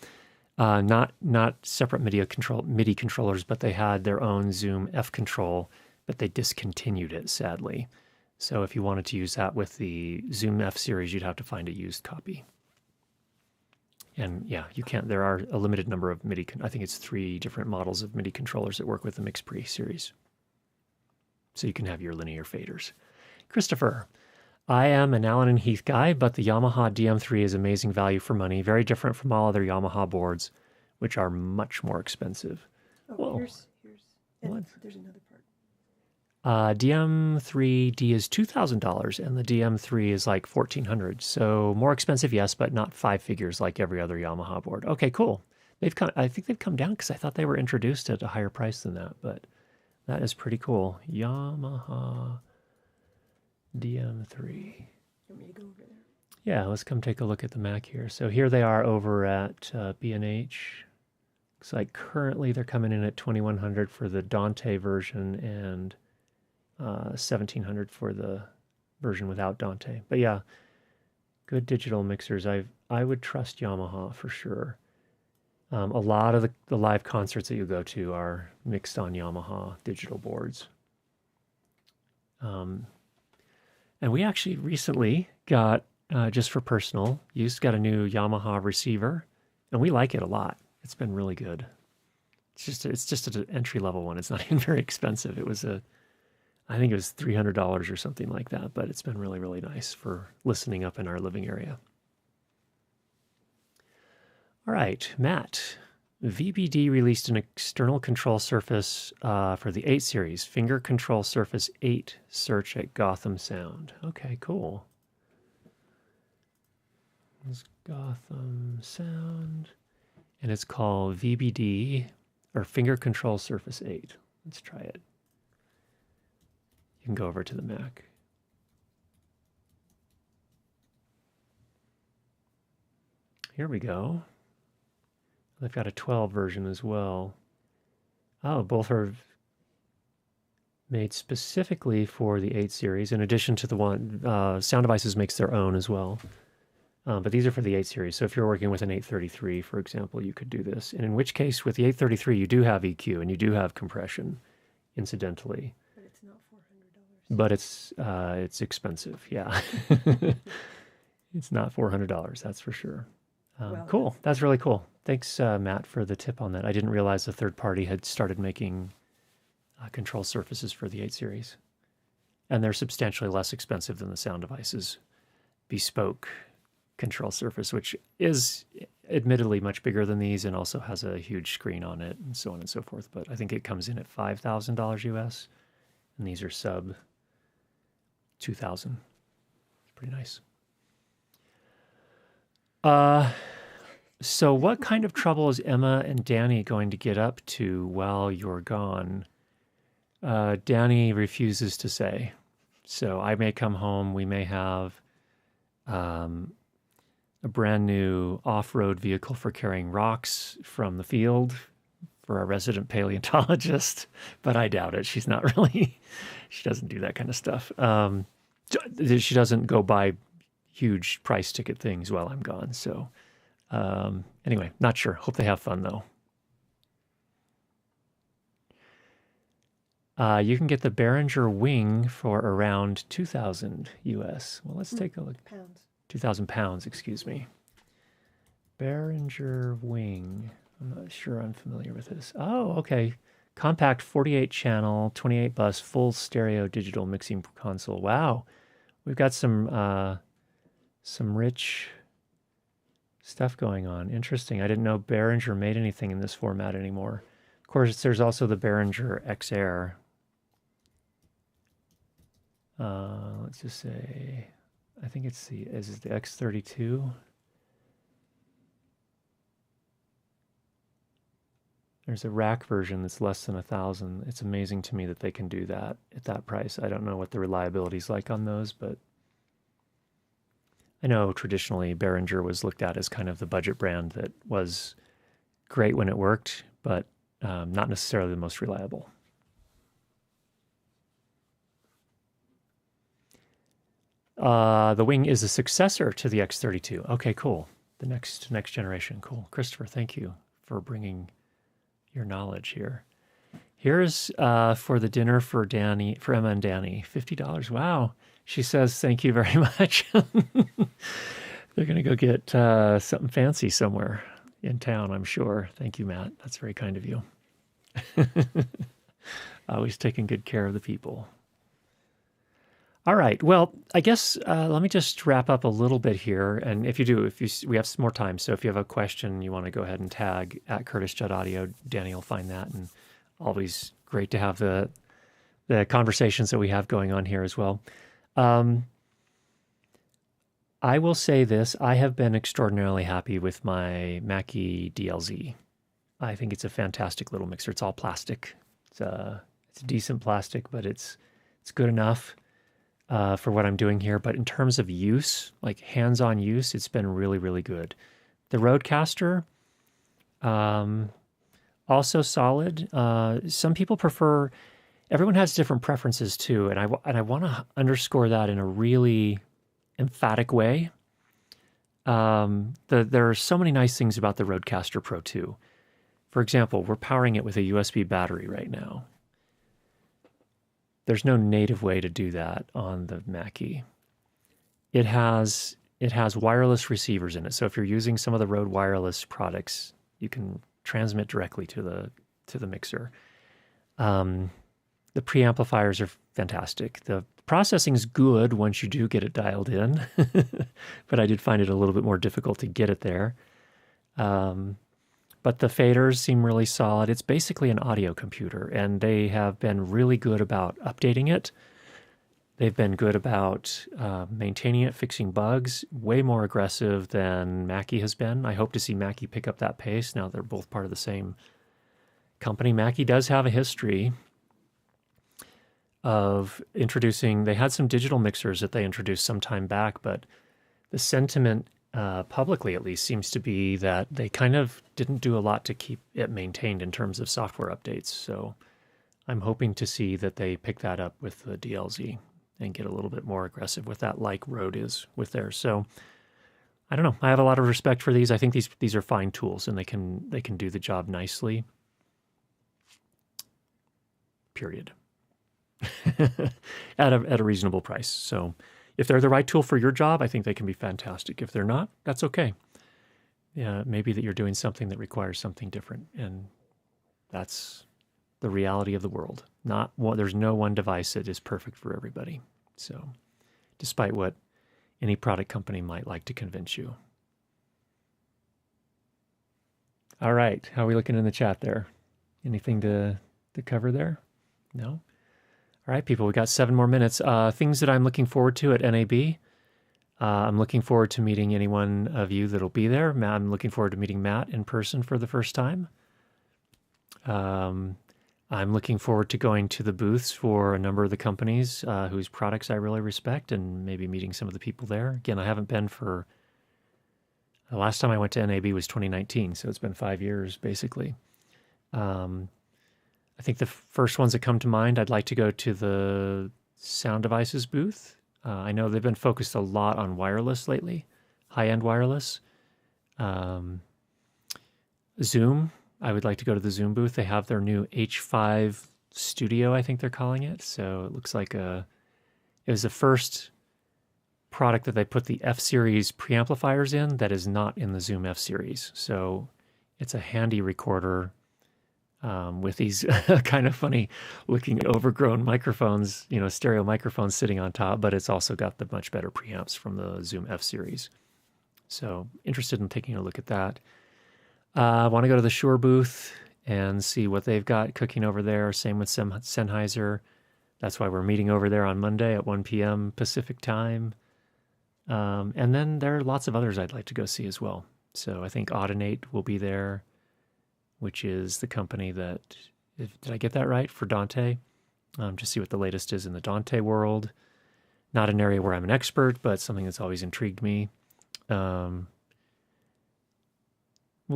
Not separate MIDI controllers, but they had their own Zoom F control, but they discontinued it, sadly. So if you wanted to use that with the Zoom F series, you'd have to find a used copy. And yeah, you can't. There are a limited number of MIDI. I think it's 3 different models of MIDI controllers that work with the MixPre series. So you can have your linear faders. Christopher, I am an Allen and Heath guy, but the Yamaha DM3 is amazing value for money. Very different from all other Yamaha boards, which are much more expensive. Oh, Whoa. here's and there's another part. DM3D is $2,000, and the DM3 is like $1,400. So more expensive, yes, but not 5 figures like every other Yamaha board. Okay, cool. I think they've come down because I thought they were introduced at a higher price than that, but that is pretty cool. Yamaha DM3. You want me to go over there? Yeah, let's come take a look at the Mac here. So here they are over at B&H. Looks like currently they're coming in at $2,100 for the Dante version and $1,700 for the version without Dante. But yeah, good digital mixers. I would trust Yamaha for sure. A lot of the live concerts that you go to are mixed on Yamaha digital boards. And we actually recently got, just for personal use, got a new Yamaha receiver, and we like it a lot. It's been really good. It's just an entry level one. It's not even very expensive. I think it was $300 or something like that, but it's been really, really nice for listening up in our living area. All right, Matt. VBD released an external control surface for the 8 series, Finger Control Surface 8, search at Gotham Sound. Okay, cool. It's Gotham Sound, and it's called VBD, or Finger Control Surface 8. Let's try it. You can go over to the Mac. Here we go. They've got a 12 version as well. Oh, both are made specifically for the 8 series, in addition to the one, Sound Devices makes their own as well. But these are for the 8 series. So if you're working with an 833, for example, you could do this. And in which case, with the 833, you do have EQ and you do have compression, incidentally. But it's not $400. But it's expensive, yeah. It's not $400, that's for sure. Well, cool, that's really cool. Thanks, Matt, for the tip on that. I didn't realize the third party had started making control surfaces for the 8 series. And they're substantially less expensive than the Sound Devices bespoke control surface, which is admittedly much bigger than these and also has a huge screen on it and so on and so forth. But I think it comes in at $5,000 US, and these are sub 2,000. It's pretty nice. So what kind of trouble is Emma and Danny going to get up to while you're gone? Danny refuses to say. So I may come home. We may have a brand new off-road vehicle for carrying rocks from the field for our resident paleontologist, but I doubt it. She's not really, she doesn't do that kind of stuff. She doesn't go buy huge price ticket things while I'm gone. So anyway, not sure. Hope they have fun though. You can get the Behringer Wing for around 2,000 US. Well, let's take a look. Pounds. 2,000 pounds, excuse me. Behringer Wing. I'm not sure I'm familiar with this. Oh, okay. Compact 48 channel, 28 bus, full stereo digital mixing console. Wow. We've got some rich stuff going on. Interesting. I didn't know Behringer made anything in this format anymore. Of course, there's also the Behringer XR. Let's just say, I think it's the X32. There's a rack version that's less than 1,000. It's amazing to me that they can do that at that price. I don't know what the reliability is like on those, but I know traditionally Behringer was looked at as kind of the budget brand that was great when it worked, but not necessarily the most reliable. The Wing is a successor to the X32. Okay, cool. The next generation. Cool. Christopher, thank you for bringing your knowledge here. Here's for the dinner for Emma and Danny, $50. Wow. She says, thank you very much. They're going to go get something fancy somewhere in town, I'm sure. Thank you, Matt. That's very kind of you. Always taking good care of the people. All right. Well, I guess let me just wrap up a little bit here. And we have some more time. So if you have a question, you want to go ahead and tag at Curtis.audio, Danny will find that. And always great to have the conversations that we have going on here as well. I will say this. I have been extraordinarily happy with my Mackie DLZ. I think it's a fantastic little mixer. It's all plastic. It's a decent plastic, but it's good enough for what I'm doing here. But in terms of use, like hands-on use, it's been really, really good. The Rodecaster, also solid. Some people prefer. Everyone has different preferences too, and I want to underscore that in a really emphatic way. There are so many nice things about the Rodecaster Pro 2. For example, we're powering it with a USB battery right now. There's no native way to do that on the Mackie. It has wireless receivers in it. So if you're using some of the Rode wireless products, you can transmit directly to the mixer. The preamplifiers are fantastic. The processing is good once you do get it dialed in, but I did find it a little bit more difficult to get it there. But the faders seem really solid. It's basically an audio computer, and they have been really good about updating it. They've been good about maintaining it, fixing bugs, way more aggressive than Mackie has been. I hope to see Mackie pick up that pace. Now they're both part of the same company. Mackie does have a history of introducing, they had some digital mixers that they introduced some time back, but the sentiment publicly at least seems to be that they kind of didn't do a lot to keep it maintained in terms of software updates. So I'm hoping to see that they pick that up with the DLZ and get a little bit more aggressive with that, like Rode is with theirs. So I don't know. I have a lot of respect for these. I think these are fine tools, and they can do the job nicely. Period. at a reasonable price. So if they're the right tool for your job, I think they can be fantastic. If they're not, that's okay. Yeah, maybe that you're doing something that requires something different, and that's the reality of the world. There's no one device that is perfect for everybody. So, despite what any product company might like to convince you. All right, how are we looking in the chat there? Anything to cover there? No. All right, people, we got 7 more minutes. Things that I'm looking forward to at NAB. I'm looking forward to meeting any one of you that'll be there. I'm looking forward to meeting Matt in person for the first time. I'm looking forward to going to the booths for a number of the companies whose products I really respect, and maybe meeting some of the people there. Again, I haven't been for... The last time I went to NAB was 2019, so it's been 5 years, basically. I think the first ones that come to mind, I'd like to go to the Sound Devices booth. I know they've been focused a lot on wireless lately, high-end wireless. Zoom, I would like to go to the Zoom booth. They have their new H5 Studio, I think they're calling it. So it looks like it was the first product that they put the F-Series preamplifiers in that is not in the Zoom F-Series. So it's a handy recorder with these kind of funny looking overgrown microphones, stereo microphones sitting on top, but it's also got the much better preamps from the Zoom F-Series. So interested in taking a look at that. I want to go to the Shure booth and see what they've got cooking over there. Same with Sennheiser. That's why we're meeting over there on Monday at 1 p.m. Pacific time. And then there are lots of others I'd like to go see as well. So I think Audinate will be there, which is the company that, did I get that right, for Dante? Just see what the latest is in the Dante world. Not an area where I'm an expert, but something that's always intrigued me. We'll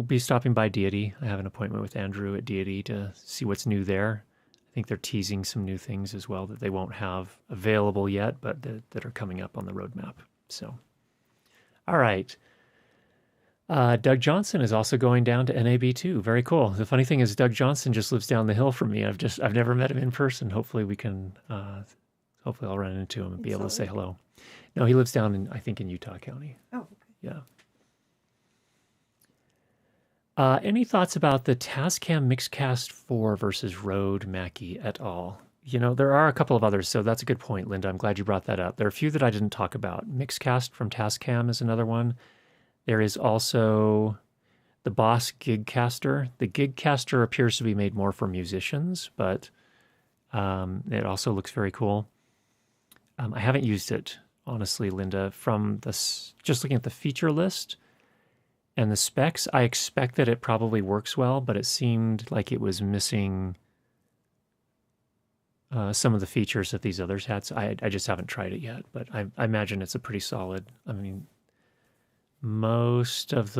be stopping by Deity. I have an appointment with Andrew at Deity to see what's new there. I think they're teasing some new things as well that they won't have available yet, but that are coming up on the roadmap. So, all right. Doug Johnson is also going down to NAB2. Very cool. The funny thing is, Doug Johnson just lives down the hill from me. I've never met him in person. Hopefully, we can. Hopefully, I'll run into him and In be able to Salt say Lake? hello. No, he lives down in, I think, in Utah County. Oh, okay. Yeah. Any thoughts about the Tascam Mixcast 4 versus Rode Mackie et al.? You know, there are a couple of others, so that's a good point, Linda. I'm glad you brought that up. There are a few that I didn't talk about. Mixcast from Tascam is another one. There is also the Boss Gigcaster. The Gigcaster appears to be made more for musicians, but it also looks very cool. I haven't used it, honestly, Linda. From this, just looking at the feature list and the specs, I expect that it probably works well, but it seemed like it was missing some of the features that these others had. So I just haven't tried it yet, but I imagine it's a pretty solid. I mean, most of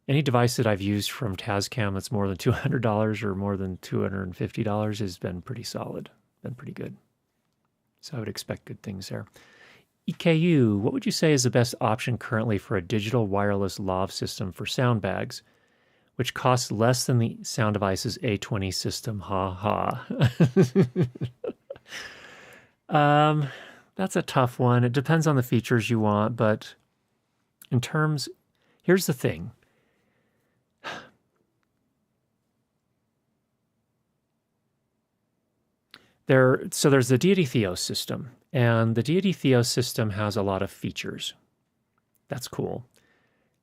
any device that I've used from Tascam that's more than $200 or more than $250 has been pretty solid, been pretty good. So I would expect good things there. EKU, what would you say is the best option currently for a digital wireless lav system for sound bags, which costs less than the Sound Devices A20 system? Ha ha. That's a tough one. It depends on the features you want, but in terms, here's the thing. There's the Deity Theos system, and the Deity Theos system has a lot of features. That's cool.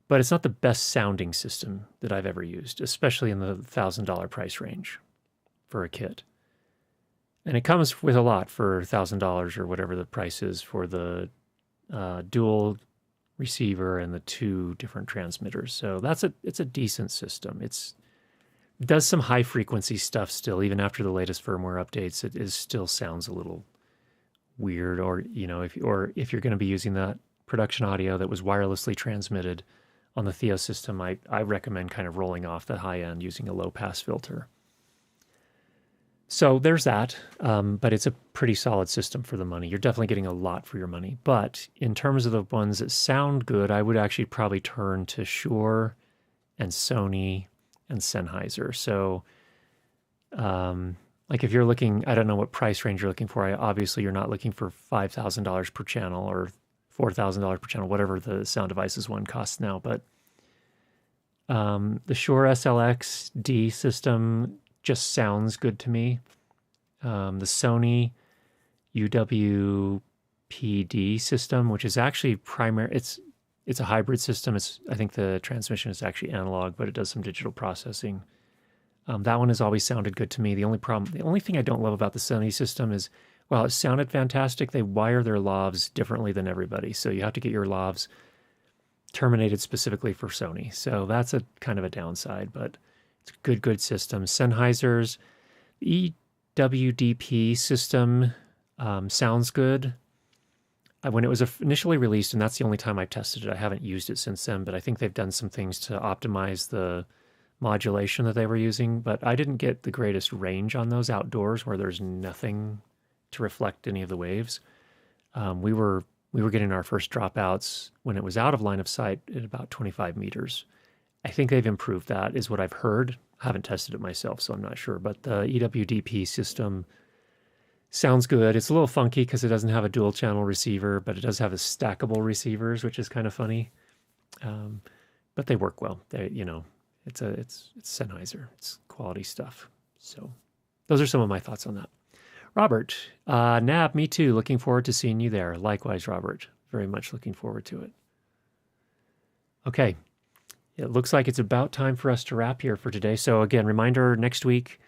But it's not the best sounding system that I've ever used, especially in the $1,000 price range for a kit. And it comes with a lot for $1,000 or whatever the price is for the dual receiver and the two different transmitters. So it's a decent system. It does some high frequency stuff still, even after the latest firmware updates. It still sounds a little weird, or if you're going to be using that production audio that was wirelessly transmitted on the Theo system, I recommend kind of rolling off the high end using a low pass filter. So there's that, but it's a pretty solid system for the money. You're definitely getting a lot for your money. But in terms of the ones that sound good, I would actually probably turn to Shure and Sony and Sennheiser. So like if you're looking, I don't know what price range you're looking for. Obviously, you're not looking for $5,000 per channel or $4,000 per channel, whatever the Sound Devices one costs now. But the Shure SLX-D system just sounds good to me. The Sony UWPD system, which is actually it's a hybrid system. I think the transmission is actually analog, but it does some digital processing. That one has always sounded good to me. The only thing I don't love about the Sony system is, while it sounded fantastic, they wire their lavs differently than everybody. So you have to get your lavs terminated specifically for Sony. So that's a kind of a downside, but it's a good system. Sennheiser's EWDP system sounds good. When it was initially released, and that's the only time I've tested it, I haven't used it since then, but I think they've done some things to optimize the modulation that they were using. But I didn't get the greatest range on those outdoors where there's nothing to reflect any of the waves. We were getting our first dropouts when it was out of line of sight at about 25 meters. I think they've improved that, is what I've heard. I haven't tested it myself, so I'm not sure. But the EWDP system sounds good. It's a little funky because it doesn't have a dual channel receiver, but it does have a stackable receivers, which is kind of funny. But they work well. It's Sennheiser. It's quality stuff. So those are some of my thoughts on that. Robert, Nab, me too. Looking forward to seeing you there. Likewise, Robert. Very much looking forward to it. Okay. It looks like it's about time for us to wrap here for today. So again, reminder, next week,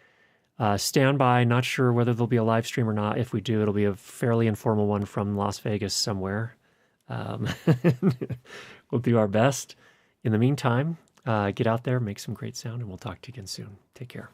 stand by. Not sure whether there'll be a live stream or not. If we do, it'll be a fairly informal one from Las Vegas somewhere. We'll do our best. In the meantime, get out there, make some great sound, and we'll talk to you again soon. Take care.